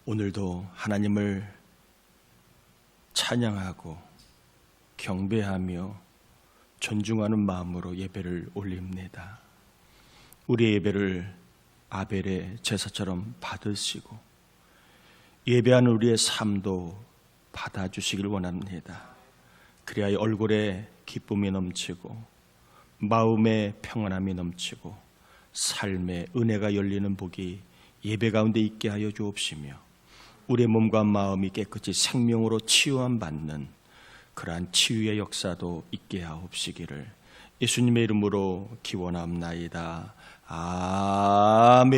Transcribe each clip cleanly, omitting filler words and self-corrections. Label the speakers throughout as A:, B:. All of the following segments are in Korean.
A: 오늘도 하나님을 찬양하고 경배하며 존중하는 마음으로 예배를 올립니다. 우리의 예배를 아벨의 제사처럼 받으시고 예배하는 우리의 삶도 받아주시길 원합니다. 그래야 얼굴에 기쁨이 넘치고 마음에 평안함이 넘치고 삶의 은혜가 열리는 복이 예배 가운데 있게 하여 주옵시며 우리의 몸과 마음이 깨끗이 생명으로 치유함 받는 그러한 치유의 역사도 있게 하옵시기를 예수님의 이름으로 기원합나이다. 아멘.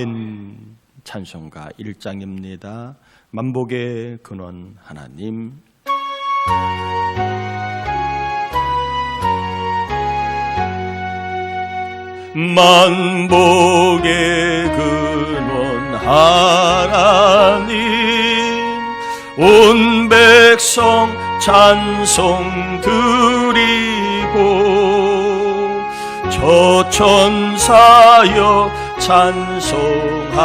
A: 찬송가 1장입니다. 만복의 근원 하나님. 만복의 근원 하나님, 온 백성 찬송 드리고 저 천사여 찬송하세.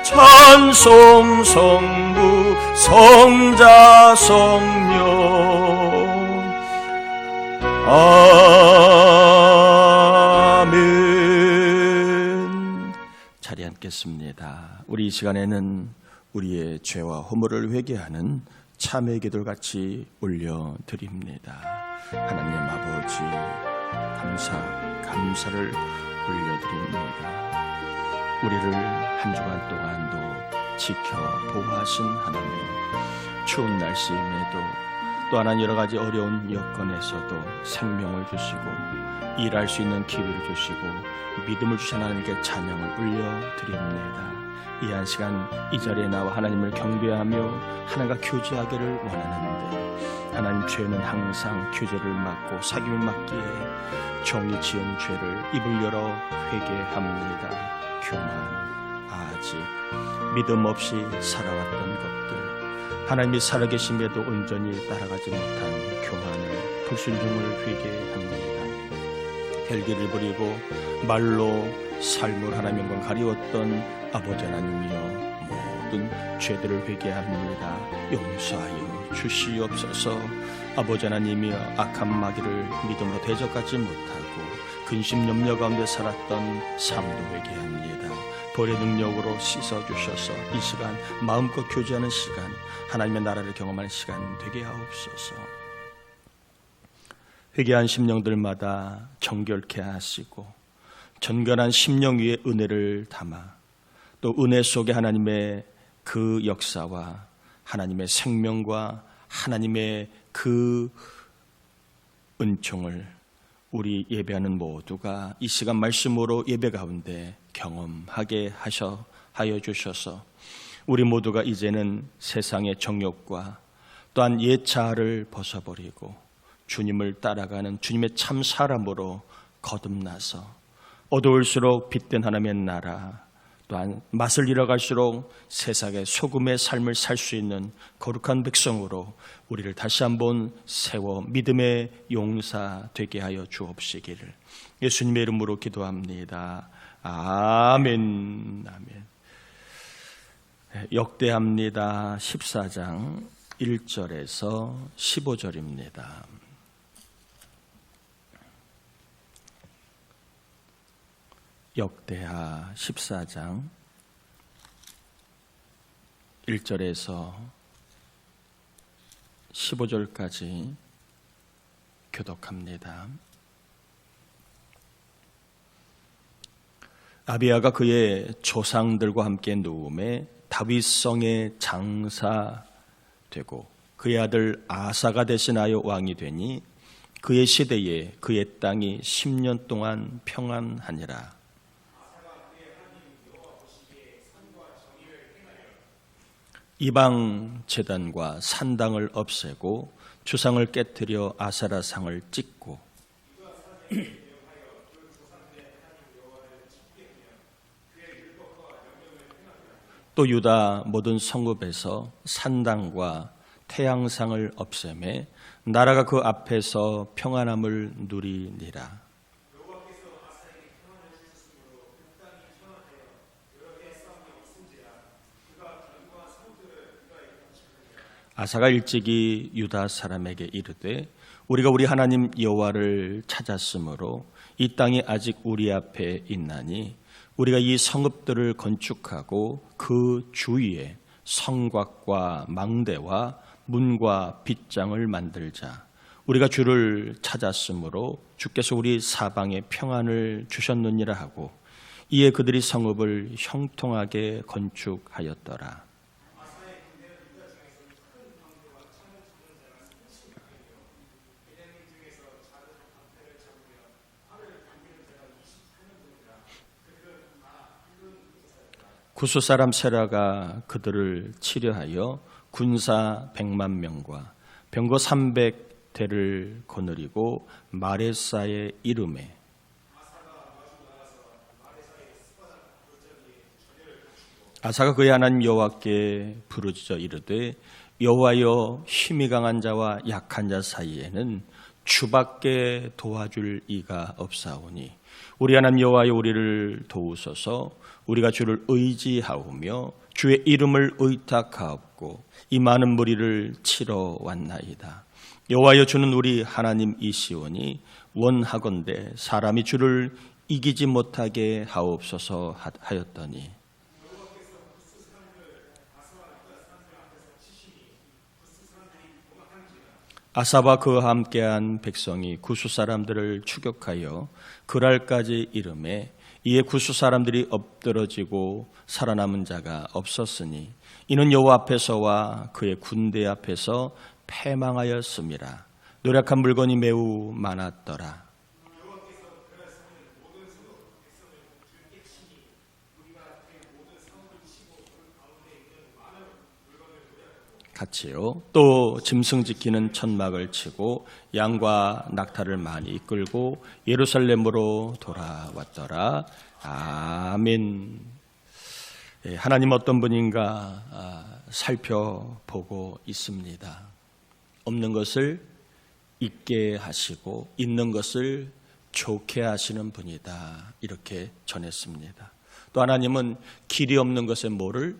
A: 찬송 성부 성자 성령 아멘. 자리에 앉겠습니다. 우리 이 시간에는 우리의 죄와 허물을 회개하는 참회 기도를 같이 올려드립니다. 하나님 아버지 감사를 올려드립니다. 우리를 한 주간 동안도 지켜 보호하신 하나님, 추운 날씨임에도 또 하나님 여러 가지 어려운 여건에서도 생명을 주시고 일할 수 있는 기회를 주시고 믿음을 주신 하나님께 찬양을 올려드립니다. 이 한 시간 이 자리에 나와 하나님을 경배하며 하나님과 교제하기를 원하는데 하나님, 죄는 항상 규제를 막고 사귐을 막기에 종이 지은 죄를 입을 열어 회개합니다. 교만, 아직 믿음 없이 살아왔던 것들, 하나님이 살아계심에도 온전히 따라가지 못한 교만을, 불순종을 회개합니다. 혈기를 부리고 말로 삶을 하나님 영광 가리웠던 아버지 하나님이여, 모든 죄들을 회개합니다. 용서하여 주시옵소서. 아버지 하나님이여, 악한 마귀를 믿음으로 대적하지 못하고 근심 염려 가운데 살았던 삶도 회개합니다. 벌의 능력으로 씻어주셔서 이 시간 마음껏 교제하는 시간, 하나님의 나라를 경험하는 시간 되게 하옵소서. 회개한 심령들마다 정결케 하시고 전결한 심령 위에 은혜를 담아 또 은혜 속에 하나님의 그 역사와 하나님의 생명과 하나님의 그 은총을 우리 예배하는 모두가 이 시간 말씀으로 예배 가운데 경험하게 하여 주셔서 우리 모두가 이제는 세상의 정욕과 또한 옛 자아를 벗어버리고 주님을 따라가는 주님의 참 사람으로 거듭나서 어두울수록 빛된 하나님의 나라, 또한 맛을 잃어갈수록 세상의 소금의 삶을 살 수 있는 거룩한 백성으로 우리를 다시 한번 세워 믿음의 용사 되게 하여 주옵시기를 예수님의 이름으로 기도합니다. 아멘. 아멘. 역대합니다. 14장 1절에서 15절입니다. 역대하 14장 1절에서 15절까지 교독합니다. 아비야가 그의 조상들과 함께 누움에 다윗성에 장사되고 그의 아들 아사가 대신하여 왕이 되니 그의 시대에 그의 땅이 10년 동안 평안하니라. 이방 제단과 산당을 없애고 주상을 깨뜨려 아세라상을 찍고 또 유다 모든 성읍에서 산당과 태양상을 없애매 나라가 그 앞에서 평안함을 누리니라. 아사가 일찍이 유다 사람에게 이르되 우리가 우리 하나님 여호와를 찾았으므로 이 땅이 아직 우리 앞에 있나니 우리가 이 성읍들을 건축하고 그 주위에 성곽과 망대와 문과 빗장을 만들자. 우리가 주를 찾았으므로 주께서 우리 사방에 평안을 주셨느니라 하고 이에 그들이 성읍을 형통하게 건축하였더라. 구스 사람 세라가 그들을 치려하여 군사 100만 명과 병거 300대를 거느리고 마레사의 이름에 아사가 그의 하나님 여호와께 부르짖어 이르되 여호와여 힘이 강한 자와 약한 자 사이에는 주밖에 도와줄 이가 없사오니 우리 하나님 여호와여 우리를 도우소서. 우리가 주를 의지하오며 주의 이름을 의탁하옵고 이 많은 무리를 치러 왔나이다. 여호와여 주는 우리 하나님이시오니 원하건대 사람이 주를 이기지 못하게 하옵소서 하였더니 아사와 그와 함께한 백성이 구스 사람들을 추격하여 그랄까지 이르매 이에 구스 사람들이 엎드러지고 살아남은 자가 없었으니 이는 여호와 앞에서와 그의 군대 앞에서 패망하였음이라. 노력한 물건이 매우 많았더라. 같이요. 또 짐승 지키는 천막을 치고 양과 낙타를 많이 이끌고 예루살렘으로 돌아왔더라. 아멘. 하나님 어떤 분인가 살펴보고 있습니다. 없는 것을 있게 하시고 있는 것을 좋게 하시는 분이다. 이렇게 전했습니다. 또 하나님은 길이 없는 것에 뭐를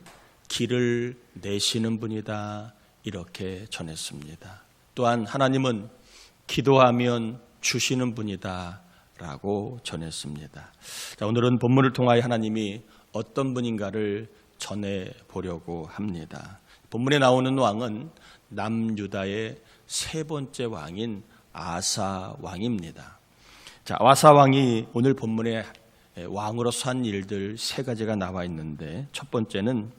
A: 길을 내시는 분이다. 이렇게 전했습니다. 또한 하나님은 기도하면 주시는 분이다. 라고 전했습니다. 자, 오늘은 본문을 통하여 하나님이 어떤 분인가를 전해보려고 합니다. 본문에 나오는 왕은 남유다의 세 번째 왕인 아사 왕입니다. 자, 아사 왕이 오늘 본문에 왕으로서 한 일들 세 가지가 나와 있는데 첫 번째는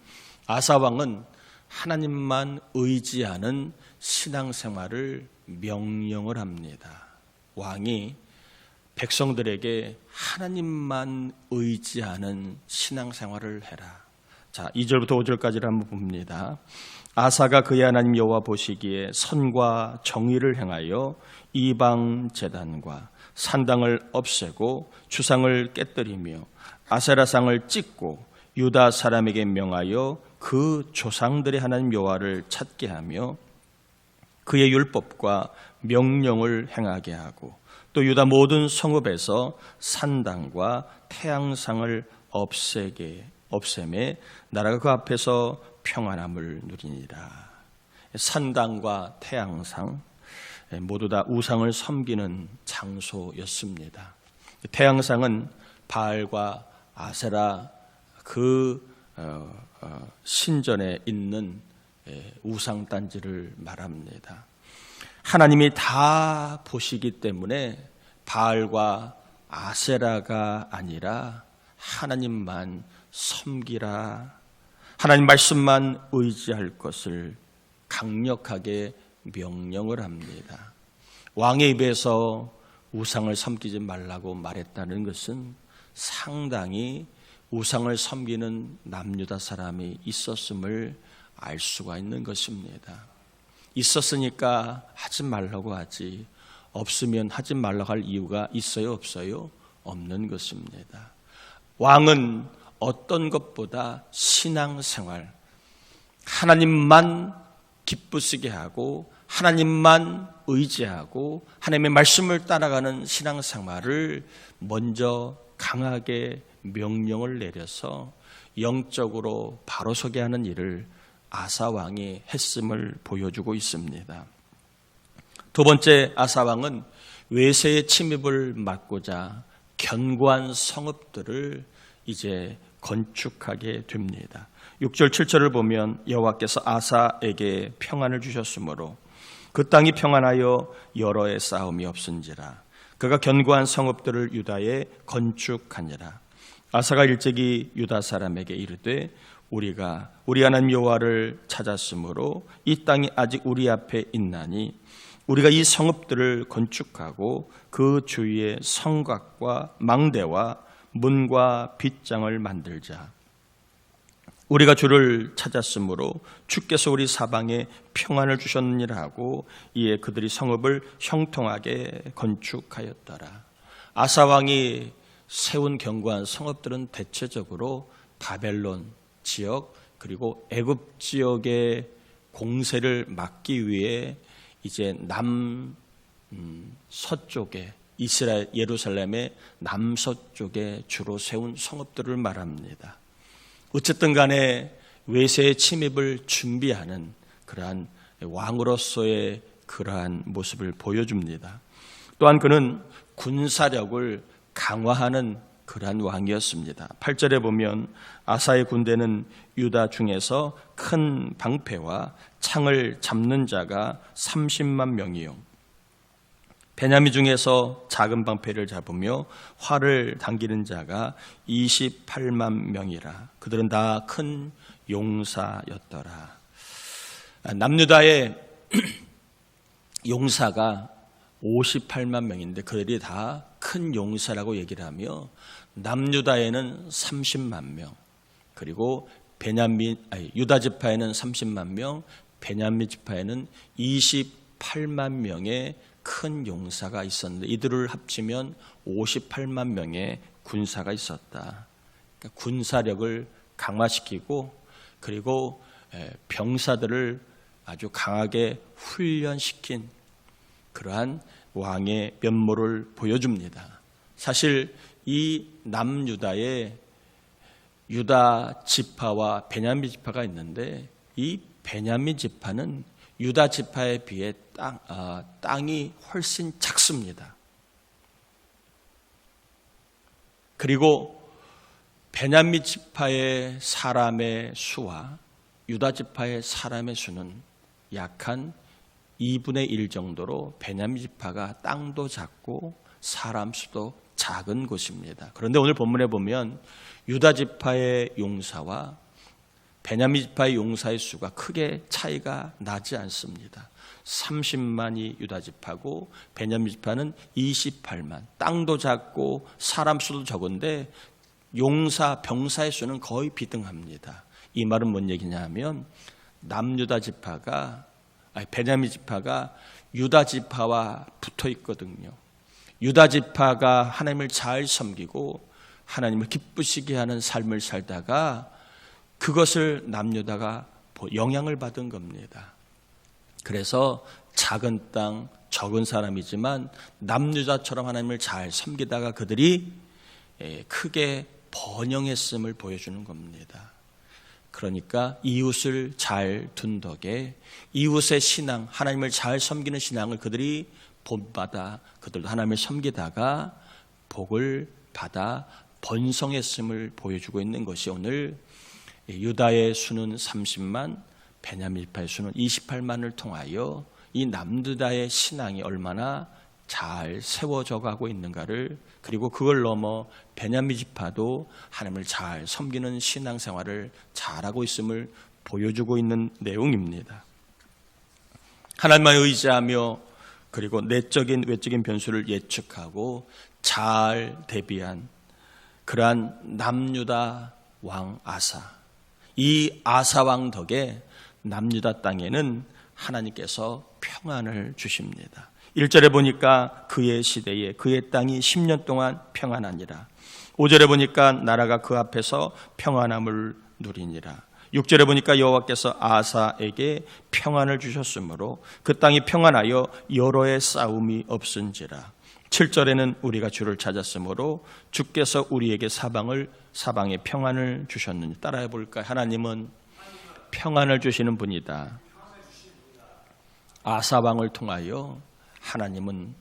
A: 아사 왕은 하나님만 의지하는 신앙생활을 명령을 합니다. 왕이 백성들에게 하나님만 의지하는 신앙생활을 해라. 자, 2절부터 5절까지를 한번 봅니다. 아사가 그의 하나님 여호와 보시기에 선과 정의를 행하여 이방 제단과 산당을 없애고 주상을 깨뜨리며 아세라상을 찢고 유다 사람에게 명하여 그 조상들의 하나님 여호와를 찾게 하며 그의 율법과 명령을 행하게 하고 또 유다 모든 성읍에서 산당과 태양상을 없애매 나라가 그 앞에서 평안함을 누리니라. 산당과 태양상 모두 다 우상을 섬기는 장소였습니다. 태양상은 바알과 아세라 그 신전에 있는 우상단지를 말합니다. 하나님이 다 보시기 때문에 바알과 아세라가 아니라 하나님만 섬기라. 하나님 말씀만 의지할 것을 강력하게 명령을 합니다. 왕의 입에서 우상을 섬기지 말라고 말했다는 것은 상당히 우상을 섬기는 남유다 사람이 있었음을 알 수가 있는 것입니다. 있었으니까 하지 말라고 하지, 없으면 하지 말라고 할 이유가 있어요, 없어요? 없는 것입니다. 왕은 어떤 것보다 신앙생활, 하나님만 기쁘시게 하고 하나님만 의지하고 하나님의 말씀을 따라가는 신앙생활을 먼저 강하게 명령을 내려서 영적으로 바로 서게 하는 일을 아사 왕이 했음을 보여주고 있습니다. 두 번째, 아사 왕은 외세의 침입을 막고자 견고한 성읍들을 이제 건축하게 됩니다. 6절 7절을 보면 여호와께서 아사에게 평안을 주셨으므로 그 땅이 평안하여 여러 해 싸움이 없은지라. 그가 견고한 성읍들을 유다에 건축하니라. 아사가 일찍이 유다 사람에게 이르되 우리가 우리 하나님 여호와를 찾았으므로 이 땅이 아직 우리 앞에 있나니 우리가 이 성읍들을 건축하고 그 주위에 성곽과 망대와 문과 빗장을 만들자. 우리가 주를 찾았으므로 주께서 우리 사방에 평안을 주셨느니라 하고 이에 그들이 성읍을 형통하게 건축하였더라. 아사 왕이 세운 견고한 성읍들은 대체적으로 바벨론 지역 그리고 애굽 지역의 공세를 막기 위해 이제 남서쪽에 이스라엘 예루살렘의 남서쪽에 주로 세운 성읍들을 말합니다. 어쨌든 간에 외세의 침입을 준비하는 그러한 왕으로서의 그러한 모습을 보여줍니다. 또한 그는 군사력을 강화하는 그러한 왕이었습니다. 8절에 보면 아사의 군대는 유다 중에서 큰 방패와 창을 잡는 자가 30만 명이요 베냐민 중에서 작은 방패를 잡으며 활을 당기는 자가 28만 명이라. 그들은 다 큰 용사였더라. 남유다의 용사가 58만 명인데 그들이 다 큰 용사라고 얘기를 하며 남유다에는 30만 명 그리고 유다 지파에는 30만 명 베냐민 지파에는 28만 명의 큰 용사가 있었는데 이들을 합치면 58만 명의 군사가 있었다. 그러니까 군사력을 강화시키고 그리고 병사들을 아주 강하게 훈련시킨 그러한 왕의 면모를 보여줍니다. 사실 이 남유다에 유다 지파와 베냐민 지파가 있는데 이 베냐민 지파는 유다 지파에 비해 땅이 훨씬 작습니다. 그리고 베냐민 지파의 사람의 수와 유다 지파의 사람의 수는 약 한 2분의 1 정도로 베냐민 지파가 땅도 작고 사람 수도 작은 곳입니다. 그런데 오늘 본문에 보면 유다 지파의 용사와 베냐민 지파의 용사의 수가 크게 차이가 나지 않습니다. 30만이 유다 지파고 베냐민 지파는 28만. 땅도 작고 사람 수도 적은데 용사, 병사의 수는 거의 비등합니다. 이 말은 뭔 얘기냐 하면 남유다 지파가 베냐민 지파가 유다 지파와 붙어 있거든요. 유다 지파가 하나님을 잘 섬기고 하나님을 기쁘시게 하는 삶을 살다가 그것을 남유다가 영향을 받은 겁니다. 그래서 작은 땅, 적은 사람이지만 남유다처럼 하나님을 잘 섬기다가 그들이 크게 번영했음을 보여주는 겁니다. 그러니까 이웃을 잘 둔 덕에 이웃의 신앙, 하나님을 잘 섬기는 신앙을 그들이 본받아 그들도 하나님을 섬기다가 복을 받아 번성했음을 보여주고 있는 것이 오늘 유다의 수는 30만, 베냐민 지파의 수는 28만을 통하여 이 남유다의 신앙이 얼마나 잘 세워져 가고 있는가를, 그리고 그걸 넘어 베냐민 지파도 하나님을 잘 섬기는 신앙생활을 잘하고 있음을 보여주고 있는 내용입니다. 하나님만 의지하며 그리고 내적인 외적인 변수를 예측하고 잘 대비한 그러한 남유다 왕 아사, 이 아사 왕 덕에 남유다 땅에는 하나님께서 평안을 주십니다. 1절에 보니까 그의 시대에 그의 땅이 10년 동안 평안하니라. 5절에 보니까 나라가 그 앞에서 평안함을 누리니라. 6절에 보니까 여호와께서 아사에게 평안을 주셨으므로 그 땅이 평안하여 여러 해 싸움이 없은지라. 7절에는 우리가 주를 찾았으므로 주께서 우리에게 사방에 평안을 주셨느니. 따라해 볼까요? 하나님은 평안을 주시는 분이다. 아사 왕을 통하여 하나님은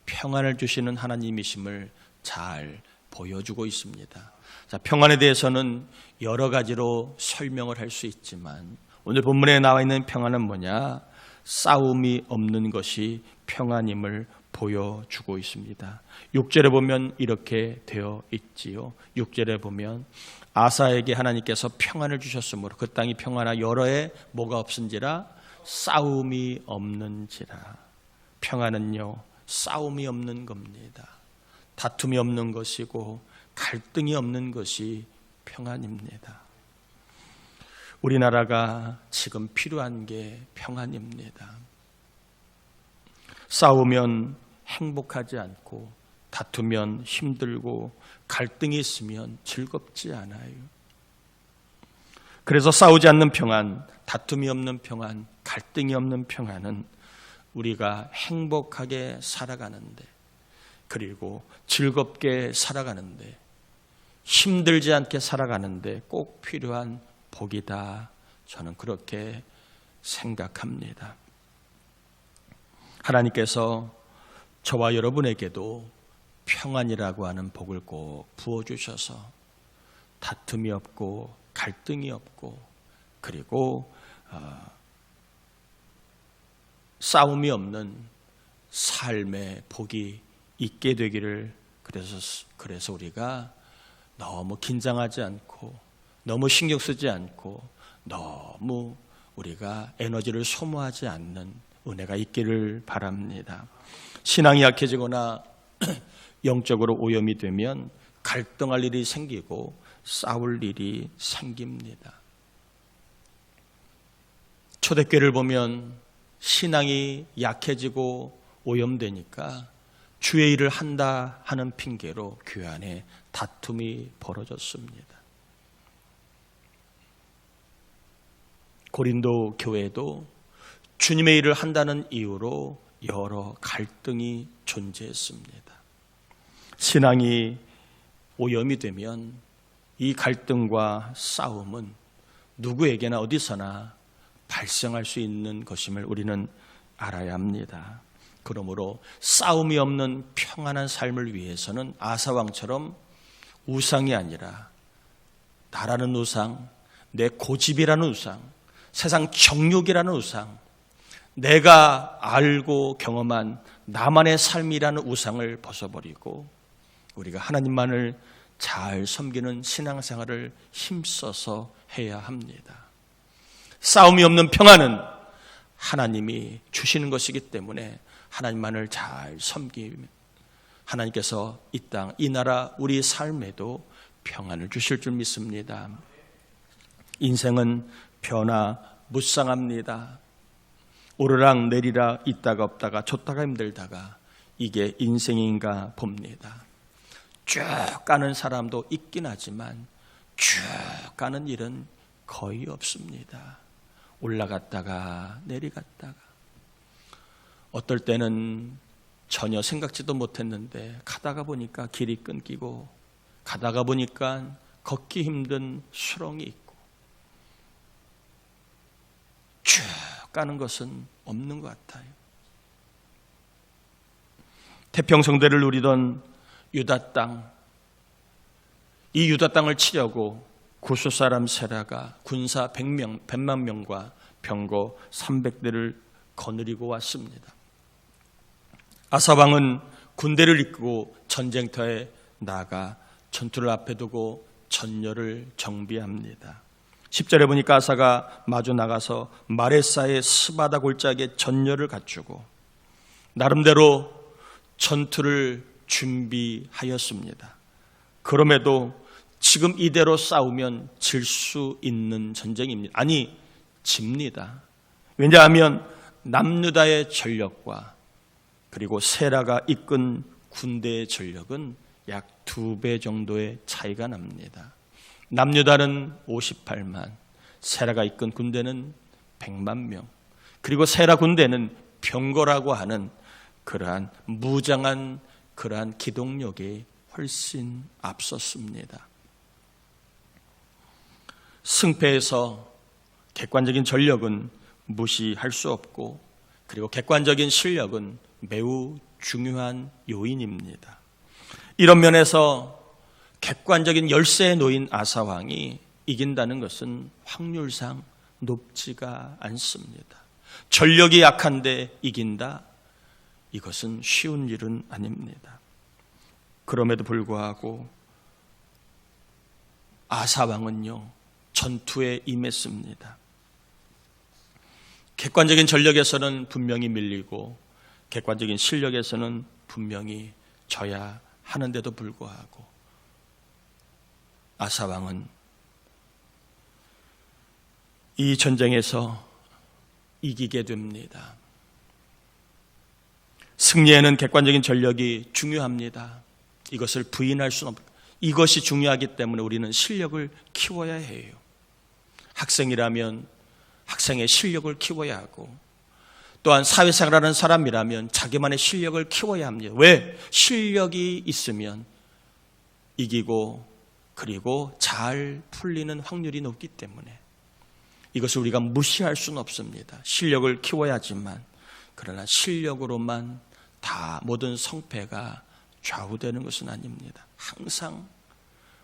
A: 평안을 주시는 하나님이심을 잘 보여주고 있습니다. 자, 평안에 대해서는 여러 가지로 설명을 할 수 있지만 오늘 본문에 나와 있는 평안은 뭐냐? 싸움이 없는 것이 평안임을 보여주고 있습니다. 6절에 보면 이렇게 되어 있지요. 6절에 보면 아사에게 하나님께서 평안을 주셨으므로 그 땅이 평안하 여러 해 뭐가 없은지라 싸움이 없는지라. 평안은요, 싸움이 없는 겁니다. 다툼이 없는 것이고 갈등이 없는 것이 평안입니다. 우리나라가 지금 필요한 게 평안입니다. 싸우면 행복하지 않고 다투면 힘들고 갈등이 있으면 즐겁지 않아요. 그래서 싸우지 않는 평안, 다툼이 없는 평안, 갈등이 없는 평안은 우리가 행복하게 살아가는데 그리고 즐겁게 살아가는데 힘들지 않게 살아가는데 꼭 필요한 복이다. 저는 그렇게 생각합니다. 하나님께서 저와 여러분에게도 평안이라고 하는 복을 꼭 부어주셔서 다툼이 없고 갈등이 없고 그리고 싸움이 없는 삶의 복이 있게 되기를 그래서 우리가 너무 긴장하지 않고 너무 신경 쓰지 않고 너무 우리가 에너지를 소모하지 않는 은혜가 있기를 바랍니다. 신앙이 약해지거나 영적으로 오염이 되면 갈등할 일이 생기고 싸울 일이 생깁니다. 초대교회를 보면 신앙이 약해지고 오염되니까 주의 일을 한다 하는 핑계로 교회 안에 다툼이 벌어졌습니다. 고린도 교회도 주님의 일을 한다는 이유로 여러 갈등이 존재했습니다. 신앙이 오염이 되면 이 갈등과 싸움은 누구에게나 어디서나 발생할 수 있는 것임을 우리는 알아야 합니다. 그러므로 싸움이 없는 평안한 삶을 위해서는 아사왕처럼 우상이 아니라 나라는 우상, 내 고집이라는 우상, 세상 정욕이라는 우상, 내가 알고 경험한 나만의 삶이라는 우상을 벗어버리고 우리가 하나님만을 잘 섬기는 신앙생활을 힘써서 해야 합니다. 싸움이 없는 평안은 하나님이 주시는 것이기 때문에 하나님만을 잘 섬기면 하나님께서 이 땅, 이 나라, 우리 삶에도 평안을 주실 줄 믿습니다. 인생은 변화무쌍합니다. 오르락 내리락 있다가 없다가 좋다가 힘들다가 이게 인생인가 봅니다. 쭉 가는 사람도 있긴 하지만 쭉 가는 일은 거의 없습니다. 올라갔다가 내려갔다가 어떨 때는 전혀 생각지도 못했는데 가다가 보니까 길이 끊기고 가다가 보니까 걷기 힘든 수렁이 있고 쭉 가는 것은 없는 것 같아요. 태평성대를 누리던 유다 땅, 이 유다 땅을 치려고 구스 사람 세라가 군사 100만 명과 병거 300대를 거느리고 왔습니다. 아사왕은 군대를 이끌고 전쟁터에 나가 전투를 앞에 두고 전열을 정비합니다. 10절에 보니까 아사가 마주 나가서 마레사의 스바다 골짜기에 전열을 갖추고 나름대로 전투를 준비하였습니다. 그럼에도 지금 이대로 싸우면 질 수 있는 전쟁입니다. 아니, 집니다. 왜냐하면 남유다의 전력과 그리고 세라가 이끈 군대의 전력은 약 2배 정도의 차이가 납니다. 남유다는 58만, 세라가 이끈 군대는 100만 명, 그리고 세라 군대는 병거라고 하는 그러한 무장한 그러한 기동력이 훨씬 앞섰습니다. 승패에서 객관적인 전력은 무시할 수 없고, 그리고 객관적인 실력은 매우 중요한 요인입니다. 이런 면에서 객관적인 열세에 놓인 아사왕이 이긴다는 것은 확률상 높지가 않습니다. 전력이 약한데 이긴다? 이것은 쉬운 일은 아닙니다. 그럼에도 불구하고 아사왕은요, 전투에 임했습니다. 객관적인 전력에서는 분명히 밀리고 객관적인 실력에서는 분명히 져야 하는데도 불구하고 아사왕은 이 전쟁에서 이기게 됩니다. 승리에는 객관적인 전력이 중요합니다. 이것을 부인할 수는 없고, 이것이 중요하기 때문에 우리는 실력을 키워야 해요. 학생이라면 학생의 실력을 키워야 하고, 또한 사회생활하는 사람이라면 자기만의 실력을 키워야 합니다. 왜? 실력이 있으면 이기고 그리고 잘 풀리는 확률이 높기 때문에 이것을 우리가 무시할 수는 없습니다. 실력을 키워야 하지만, 그러나 실력으로만 다 모든 성패가 좌우되는 것은 아닙니다. 항상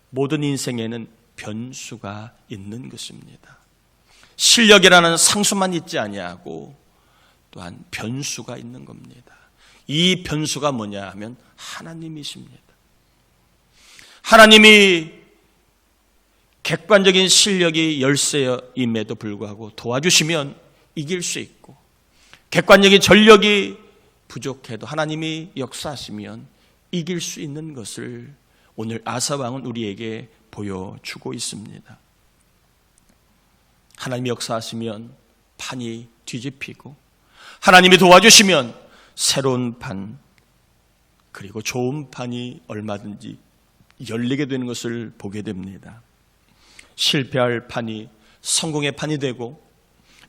A: 모든 인생에는 변수가 있는 것입니다. 실력이라는 상수만 있지 아니하고 또한 변수가 있는 겁니다. 이 변수가 뭐냐 하면 하나님이십니다. 하나님이 객관적인 실력이 열세임에도 불구하고 도와주시면 이길 수 있고, 객관적인 전력이 부족해도 하나님이 역사하시면 이길 수 있는 것을 오늘 아사왕은 우리에게 보여주고 있습니다. 하나님이 역사하시면 판이 뒤집히고, 하나님이 도와주시면 새로운 판, 그리고 좋은 판이 얼마든지 열리게 되는 것을 보게 됩니다. 실패할 판이 성공의 판이 되고,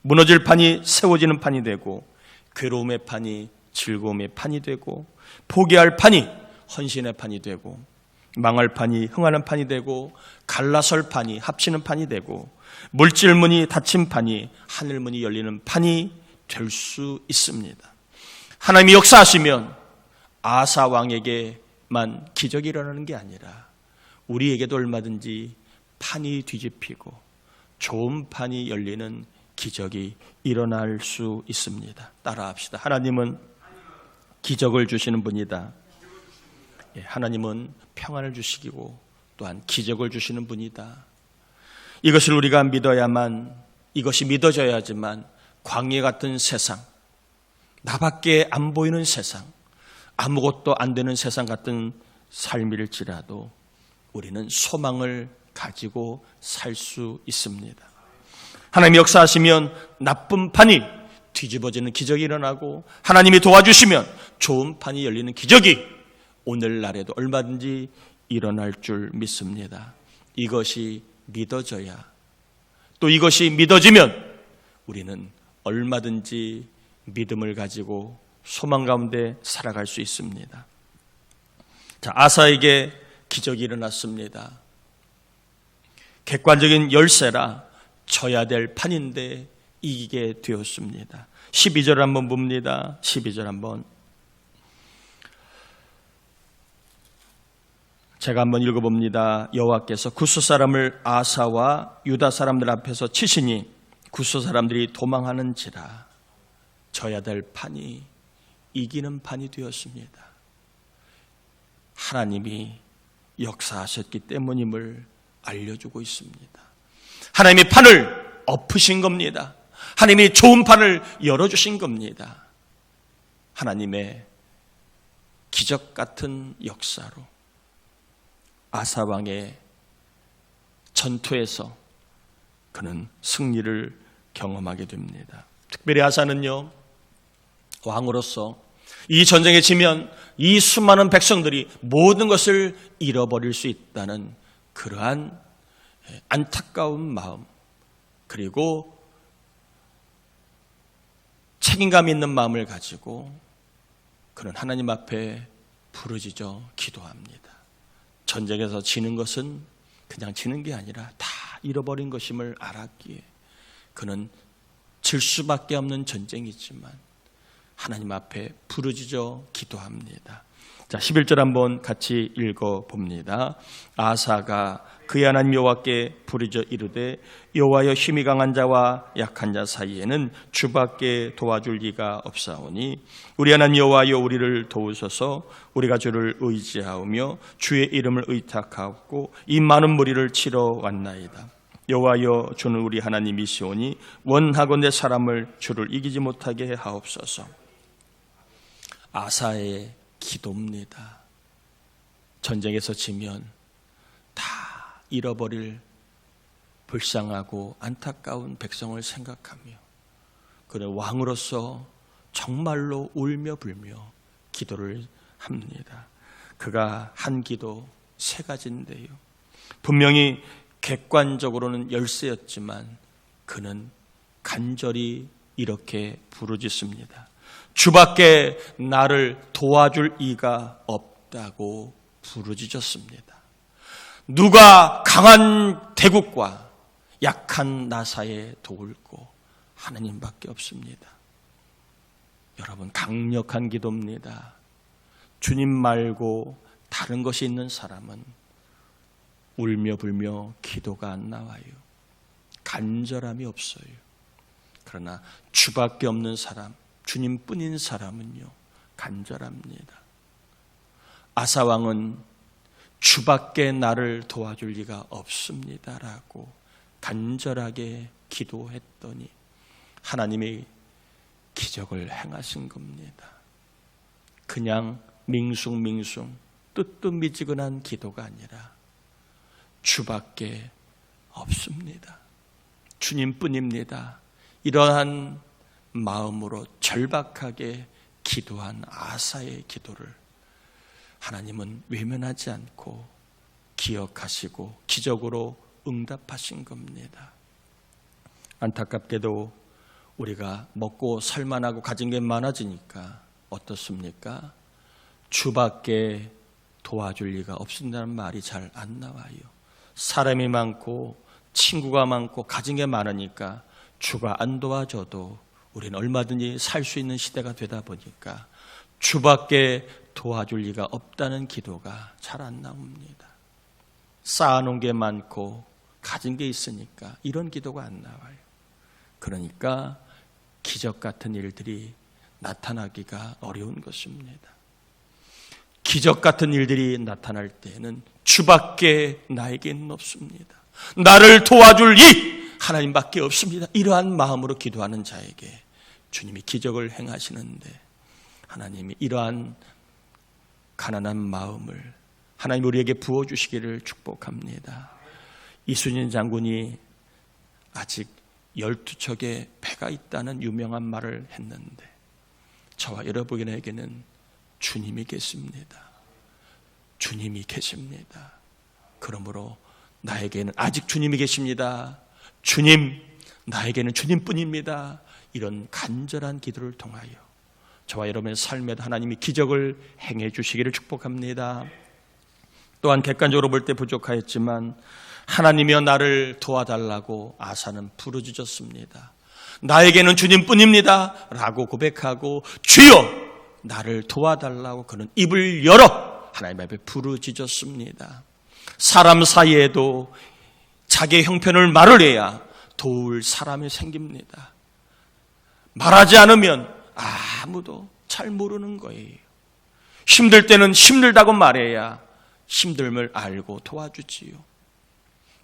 A: 무너질 판이 세워지는 판이 되고, 괴로움의 판이 즐거움의 판이 되고, 포기할 판이 헌신의 판이 되고, 망할 판이 흥하는 판이 되고, 갈라설 판이 합치는 판이 되고, 물질문이 닫힌 판이 하늘문이 열리는 판이 될 수 있습니다. 하나님이 역사하시면 아사 왕에게만 기적이 일어나는 게 아니라 우리에게도 얼마든지 판이 뒤집히고 좋은 판이 열리는 기적이 일어날 수 있습니다. 따라합시다. 하나님은 기적을 주시는 분이다. 하나님은 평안을 주시고 또한 기적을 주시는 분이다. 이것을 우리가 믿어야만, 이것이 믿어져야지만 광야 같은 세상, 나밖에 안 보이는 세상, 아무것도 안 되는 세상 같은 삶일지라도 우리는 소망을 가지고 살 수 있습니다. 하나님이 역사하시면 나쁜 판이 뒤집어지는 기적이 일어나고, 하나님이 도와주시면 좋은 판이 열리는 기적이 오늘날에도 얼마든지 일어날 줄 믿습니다. 이것이 믿어져야, 또 이것이 믿어지면 우리는 얼마든지 믿음을 가지고 소망 가운데 살아갈 수 있습니다. 자, 아사에게 기적이 일어났습니다. 객관적인 열세라 져야 될 판인데 이기게 되었습니다. 12절 한번 봅니다. 12절 한번 제가 한번 읽어봅니다. 여호와께서 구스 사람을 아사와 유다 사람들 앞에서 치시니 구스 사람들이 도망하는지라. 져야 될 판이 이기는 판이 되었습니다. 하나님이 역사하셨기 때문임을 알려주고 있습니다. 하나님이 판을 엎으신 겁니다. 하나님이 좋은 판을 열어주신 겁니다. 하나님의 기적 같은 역사로 아사왕의 전투에서 그는 승리를 경험하게 됩니다. 특별히 아사는요, 왕으로서 이 전쟁에 지면 이 수많은 백성들이 모든 것을 잃어버릴 수 있다는 그러한 안타까운 마음, 그리고 책임감 있는 마음을 가지고 그는 하나님 앞에 부르짖어 기도합니다. 전쟁에서 지는 것은 그냥 지는 게 아니라 다 잃어버린 것임을 알았기에 그는 질 수밖에 없는 전쟁이지만 하나님 앞에 부르짖어 기도합니다. 자, 11절 한번 같이 읽어봅니다. 아사가 그의 하나님 여호와께 부르짖어 이르되 여호와여 힘이 강한 자와 약한 자 사이에는 주밖에 도와줄 리가 없사오니 우리 하나님 여호와여 우리를 도우소서. 우리가 주를 의지하오며 주의 이름을 의탁하고 이 많은 무리를 치러 왔나이다. 여호와여 주는 우리 하나님이시오니 원하건대 사람을 주를 이기지 못하게 하옵소서. 아사의 기도입니다. 전쟁에서 지면 다 잃어버릴 불쌍하고 안타까운 백성을 생각하며 그는 왕으로서 정말로 울며 불며 기도를 합니다. 그가 한 기도 세 가지인데요. 분명히 객관적으로는 열세였지만 그는 간절히 이렇게 부르짖습니다. 주밖에 나를 도와줄 이가 없다고 부르짖었습니다. 누가 강한 대국과 약한 나 사이에 도울고 하나님밖에 없습니다. 여러분, 강력한 기도입니다. 주님 말고 다른 것이 있는 사람은 울며 불며 기도가 안 나와요. 간절함이 없어요. 그러나 주밖에 없는 사람, 주님뿐인 사람은요, 간절합니다. 아사왕은 주밖에 나를 도와줄 리가 없습니다라고 간절하게 기도했더니 하나님이 기적을 행하신 겁니다. 그냥 밍숭밍숭 뜨뜻미지근한 기도가 아니라 주밖에 없습니다. 주님뿐입니다. 이러한 마음으로 절박하게 기도한 아사의 기도를 하나님은 외면하지 않고 기억하시고 기적으로 응답하신 겁니다. 안타깝게도 우리가 먹고 살만하고 가진 게 많아지니까 어떻습니까? 주밖에 도와줄 리가 없습니다는 말이 잘 안 나와요. 사람이 많고 친구가 많고 가진 게 많으니까 주가 안 도와줘도 우리는 얼마든지 살 수 있는 시대가 되다 보니까 주밖에 도와줄 리가 없다는 기도가 잘 안 나옵니다. 쌓아놓은 게 많고 가진 게 있으니까 이런 기도가 안 나와요. 그러니까 기적 같은 일들이 나타나기가 어려운 것입니다. 기적 같은 일들이 나타날 때에는 주밖에 나에게는 없습니다. 나를 도와줄 이 하나님밖에 없습니다. 이러한 마음으로 기도하는 자에게 주님이 기적을 행하시는데 하나님이 이러한 가난한 마음을 하나님 우리에게 부어주시기를 축복합니다. 이순신 장군이 아직 12척의 배가 있다는 유명한 말을 했는데 저와 여러분에게는 주님이 계십니다. 주님이 계십니다. 그러므로 나에게는 아직 주님이 계십니다. 주님, 나에게는 주님뿐입니다. 이런 간절한 기도를 통하여 저와 여러분의 삶에도 하나님이 기적을 행해 주시기를 축복합니다. 또한 객관적으로 볼 때 부족하였지만 하나님이여 나를 도와달라고 아사는 부르짖었습니다. 나에게는 주님뿐입니다 라고 고백하고 주여 나를 도와달라고 그는 입을 열어 하나님 앞에 부르짖었습니다. 사람 사이에도 자기의 형편을 말을 해야 도울 사람이 생깁니다. 말하지 않으면 아무도 잘 모르는 거예요. 힘들 때는 힘들다고 말해야 힘듦을 알고 도와주지요.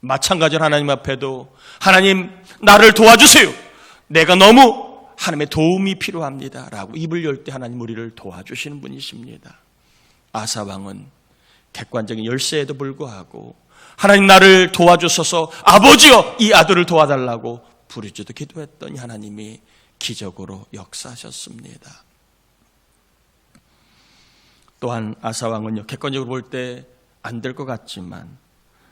A: 마찬가지로 하나님 앞에도 하나님 나를 도와주세요. 내가 너무 하나님의 도움이 필요합니다 라고 입을 열 때 하나님 우리를 도와주시는 분이십니다. 아사 왕은 객관적인 열세에도 불구하고 하나님 나를 도와주셔서 아버지여 이 아들을 도와달라고 부르짖어 기도했더니 하나님이 기적으로 역사하셨습니다. 또한 아사 왕은요, 객관적으로 볼 때 안 될 것 같지만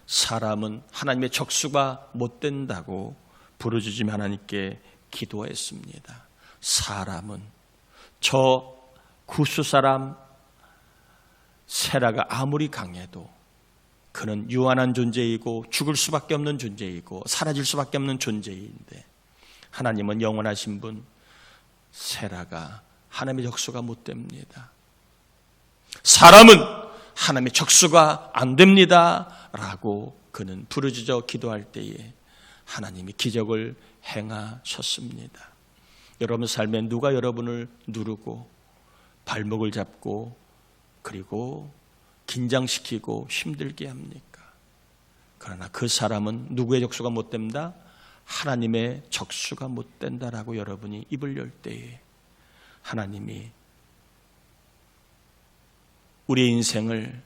A: 사람은 하나님의 적수가 못 된다고 부르짖으며 하나님께 기도했습니다. 사람은 저 구스 사람 세라가 아무리 강해도 그는 유한한 존재이고 죽을 수밖에 없는 존재이고 사라질 수밖에 없는 존재인데 하나님은 영원하신 분, 세라가 하나님의 적수가 못 됩니다. 사람은 하나님의 적수가 안 됩니다 라고 그는 부르짖어 기도할 때에 하나님이 기적을 행하셨습니다. 여러분 삶에 누가 여러분을 누르고 발목을 잡고 그리고 긴장시키고 힘들게 합니까? 그러나 그 사람은 누구의 적수가 못 된다? 하나님의 적수가 못 된다라고 여러분이 입을 열 때에 하나님이 우리의 인생을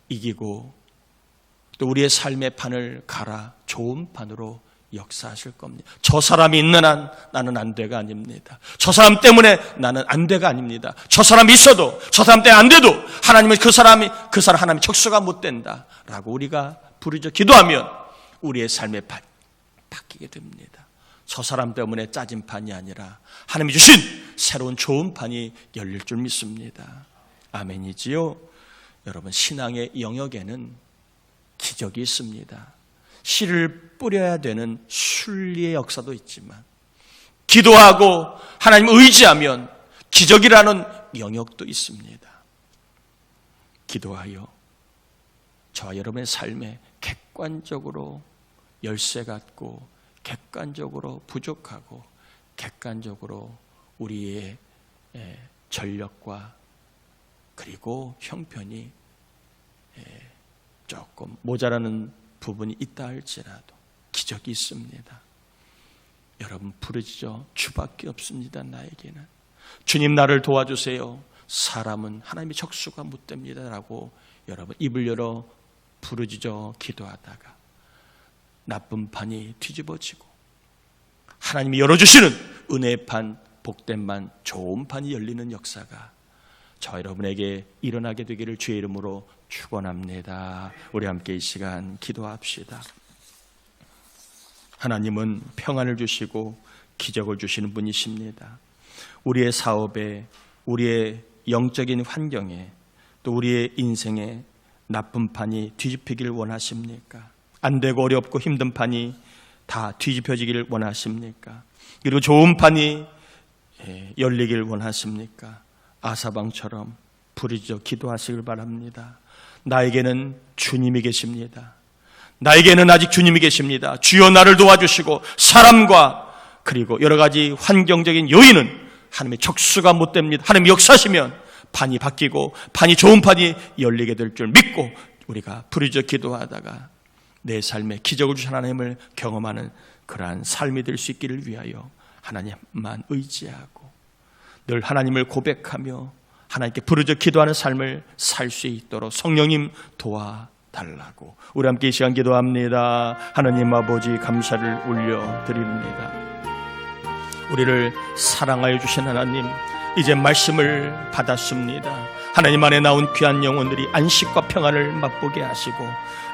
A: 이기고 또 우리의 삶의 판을 갈아 좋은 판으로 역사하실 겁니다. 저 사람이 있는 한 나는 안 돼가 아닙니다. 저 사람 때문에 나는 안 돼가 아닙니다. 저 사람이 있어도 저 사람 때문에 안 돼도 하나님은 그 사람 하나님의 적수가 못 된다라고 우리가 부르짖어 기도하면 우리의 삶의 판 바뀌게 됩니다. 저 사람 때문에 짜진 판이 아니라 하나님이 주신 새로운 좋은 판이 열릴 줄 믿습니다. 아멘이지요? 여러분 신앙의 영역에는 기적이 있습니다. 씨를 뿌려야 되는 순리의 역사도 있지만 기도하고 하나님 의지하면 기적이라는 영역도 있습니다. 기도하여 저와 여러분의 삶에 객관적으로 열쇠 같고 객관적으로 부족하고 객관적으로 우리의 전력과 그리고 형편이 조금 모자라는 부분이 있다 할지라도 기적이 있습니다. 여러분 부르짖어 주밖에 없습니다. 나에게는 주님 나를 도와주세요. 사람은 하나님의 적수가 못 됩니다 라고 여러분 입을 열어 부르짖어 기도하다가 나쁜 판이 뒤집어지고 하나님이 열어주시는 은혜의 판, 복된 판, 좋은 판이 열리는 역사가 저와 여러분에게 일어나게 되기를 주의 이름으로 축원합니다. 우리 함께 이 시간 기도합시다. 하나님은 평안을 주시고 기적을 주시는 분이십니다. 우리의 사업에, 우리의 영적인 환경에, 또 우리의 인생에 나쁜 판이 뒤집히기를 원하십니까? 안 되고 어렵고 힘든 판이 다 뒤집혀지기를 원하십니까? 그리고 좋은 판이 열리기를 원하십니까? 아사방처럼 부르짖어 기도하시길 바랍니다. 나에게는 주님이 계십니다. 나에게는 아직 주님이 계십니다. 주여 나를 도와주시고 사람과 그리고 여러 가지 환경적인 요인은 하나님의 적수가 못 됩니다. 하나님이 역사하시면 판이 바뀌고 판이 좋은 판이 열리게 될 줄 믿고 우리가 부르짖어 기도하다가 내 삶에 기적을 주신 하나님을 경험하는 그러한 삶이 될 수 있기를 위하여 하나님만 의지하고 늘 하나님을 고백하며 하나님께 부르짖어 기도하는 삶을 살 수 있도록 성령님 도와달라고 우리 함께 이 시간 기도합니다. 하나님 아버지 감사를 올려드립니다. 우리를 사랑하여 주신 하나님, 이제 말씀을 받았습니다. 하나님 안에 나온 귀한 영혼들이 안식과 평안을 맛보게 하시고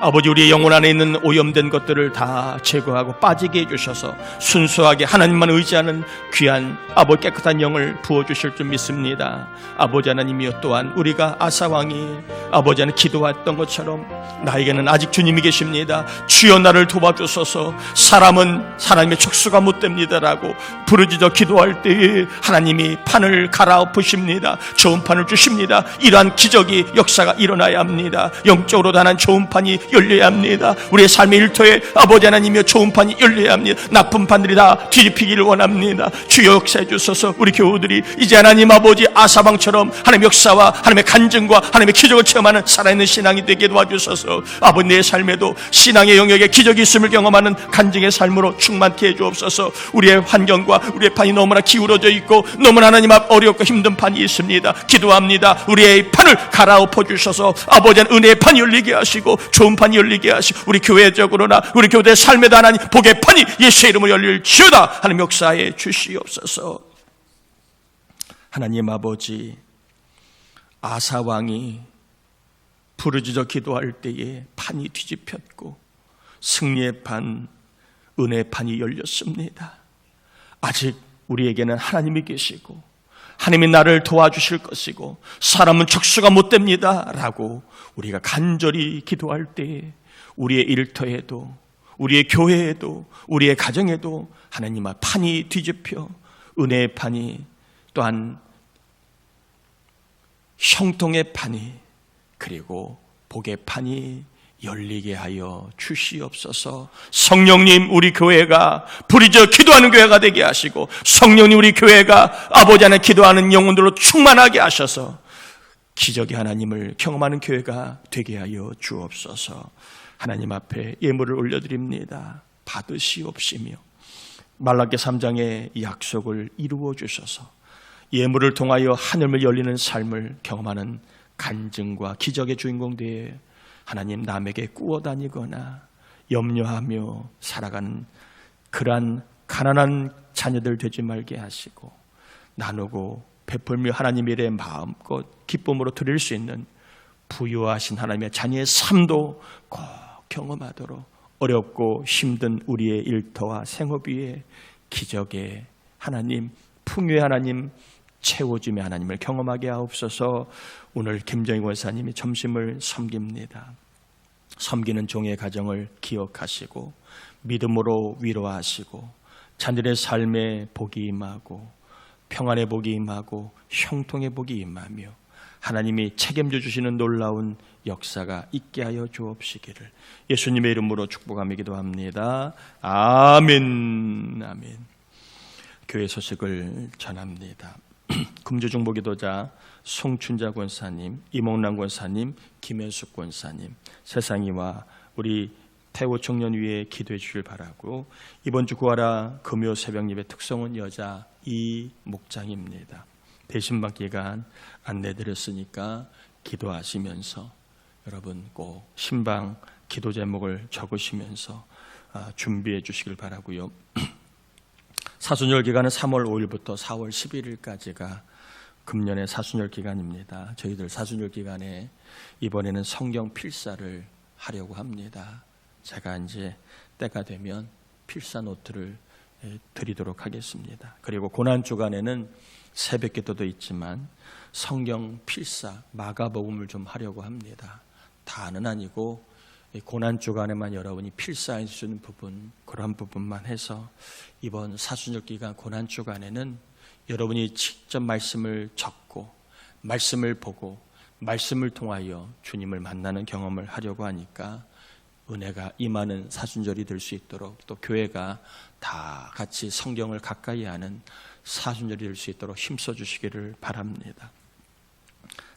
A: 아버지 우리의 영혼 안에 있는 오염된 것들을 다 제거하고 빠지게 해주셔서 순수하게 하나님만 의지하는 귀한 아버지 깨끗한 영을 부어주실 줄 믿습니다. 아버지 하나님이여 또한 우리가 아사왕이 아버지 안에 기도했던 것처럼 나에게는 아직 주님이 계십니다. 주여 나를 도와주소서. 사람은 하나님의 촉수가 못 됩니다라고 부르짖어 기도할 때에 하나님이 판을 갈아엎으십니다. 좋은 판을 주십니다. 이러한 기적이 역사가 일어나야 합니다. 영적으로 단한 좋은 판이 열려야 합니다. 우리의 삶의 일터에 아버지 하나님이여 좋은 판이 열려야 합니다. 나쁜 판들이 다 뒤집히기를 원합니다. 주여 역사해 주소서. 우리 교우들이 이제 하나님 아버지 아사방처럼 하나님의 역사와 하나님의 간증과 하나님의 기적을 체험하는 살아있는 신앙이 되게 도와주소서. 아버지 내 삶에도 신앙의 영역에 기적이 있음을 경험하는 간증의 삶으로 충만케 해주옵소서. 우리의 환경과 우리의 판이 너무나 기울어져 있고 너무나 하나님 앞 어렵고 힘든 판이 있습니다. 기도합니다. 우리의 판을 갈아엎어 주셔서 아버지 은혜의 판이 열리게 하시고 좋은 판이 열리게 하시고 우리 교회적으로나 우리 교회의 삶에도 하나님 복의 판이 예수의 이름으로 열릴지어다. 하나님 역사해 주시옵소서. 하나님 아버지 아사왕이 부르짖어 기도할 때에 판이 뒤집혔고 승리의 판, 은혜의 판이 열렸습니다. 아직 우리에게는 하나님이 계시고 하나님이 나를 도와주실 것이고 사람은 적수가 못 됩니다 라고 우리가 간절히 기도할 때에 우리의 일터에도 우리의 교회에도 우리의 가정에도 하나님 앞 판이 뒤집혀 은혜의 판이 또한 형통의 판이 그리고 복의 판이 열리게 하여 주시옵소서. 성령님, 우리 교회가 부르짖어 기도하는 교회가 되게 하시고, 성령님, 우리 교회가 아버지 안에 기도하는 영혼들로 충만하게 하셔서 기적의 하나님을 경험하는 교회가 되게 하여 주옵소서. 하나님 앞에 예물을 올려드립니다. 받으시옵시며 말라기 3장의 약속을 이루어 주셔서 예물을 통하여 하늘을 열리는 삶을 경험하는 간증과 기적의 주인공 되어 하나님 남에게 꾸어다니거나 염려하며 살아가는 그러한 가난한 자녀들 되지 말게 하시고, 나누고 베풀며 하나님 일에 마음껏 기쁨으로 드릴 수 있는 부유하신 하나님의 자녀의 삶도 꼭 경험하도록 어렵고 힘든 우리의 일터와 생업 위에 기적의 하나님, 풍요의 하나님, 채워짐의 하나님을 경험하게 하옵소서. 오늘 김정희 권사님이 점심을 섬깁니다. 섬기는 종의 가정을 기억하시고 믿음으로 위로하시고 자녀의 삶에 복이 임하고 평안의 복이 임하고 형통의 복이 임하며 하나님이 책임져 주시는 놀라운 역사가 있게 하여 주옵시기를 예수님의 이름으로 축복하며 기도합니다. 아멘. 아멘. 교회 소식을 전합니다. 금주중보기도자 송춘자 권사님, 이몽란 권사님, 김현숙 권사님, 세상이와 우리 태호 청년위에 기도해 주길 바라고, 이번 주 구하라 금요 새벽 예배 특성은 여자 이 목장입니다. 대신방 기간 안내드렸으니까 기도하시면서 여러분 꼭 신방 기도 제목을 적으시면서 준비해 주시길 바라고요. 사순절 기간은 3월 5일부터 4월 11일까지가 금년의 사순절 기간입니다. 저희들 사순절 기간에 이번에는 성경 필사를 하려고 합니다. 제가 이제 때가 되면 필사 노트를 드리도록 하겠습니다. 그리고 고난 주간에는 새벽 기도도 있지만 성경 필사 마가복음을 좀 하려고 합니다. 다는 아니고 고난 주간에만 여러분이 필사할 수 있는 부분, 그런 부분만 해서 이번 사순절 기간 고난 주간에는 여러분이 직접 말씀을 적고 말씀을 보고 말씀을 통하여 주님을 만나는 경험을 하려고 하니까 은혜가 임하는 사순절이 될 수 있도록, 또 교회가 다 같이 성경을 가까이 하는 사순절이 될 수 있도록 힘써 주시기를 바랍니다.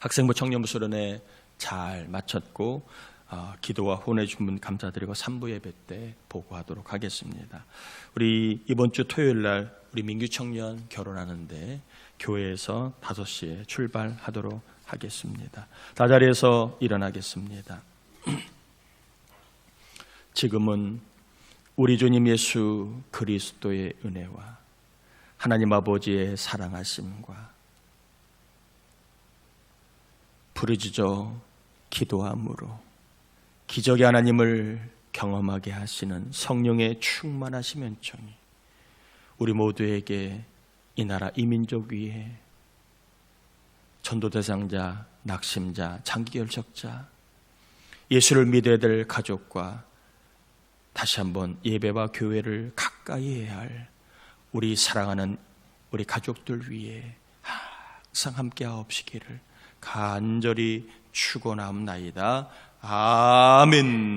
A: 학생부 청년부 수련회 잘 마쳤고 기도와 후원해 준 분 감사드리고 3부 예배 때 보고하도록 하겠습니다. 우리 이번 주 토요일 날 우리 민규 청년 결혼하는데 교회에서 5시에 출발하도록 하겠습니다. 다 자리에서 일어나겠습니다. 지금은 우리 주님 예수 그리스도의 은혜와 하나님 아버지의 사랑하심과 부르짖어 기도함으로 기적의 하나님을 경험하게 하시는 성령의 충만하심 은총이 우리 모두에게 이 나라 이민족 위에 전도 대상자, 낙심자, 장기 결석자, 예수를 믿어야 될 가족과 다시 한번 예배와 교회를 가까이 해야 할 우리 사랑하는 우리 가족들 위에 항상 함께 하옵시기를 간절히 축원하옵나이다. 아멘.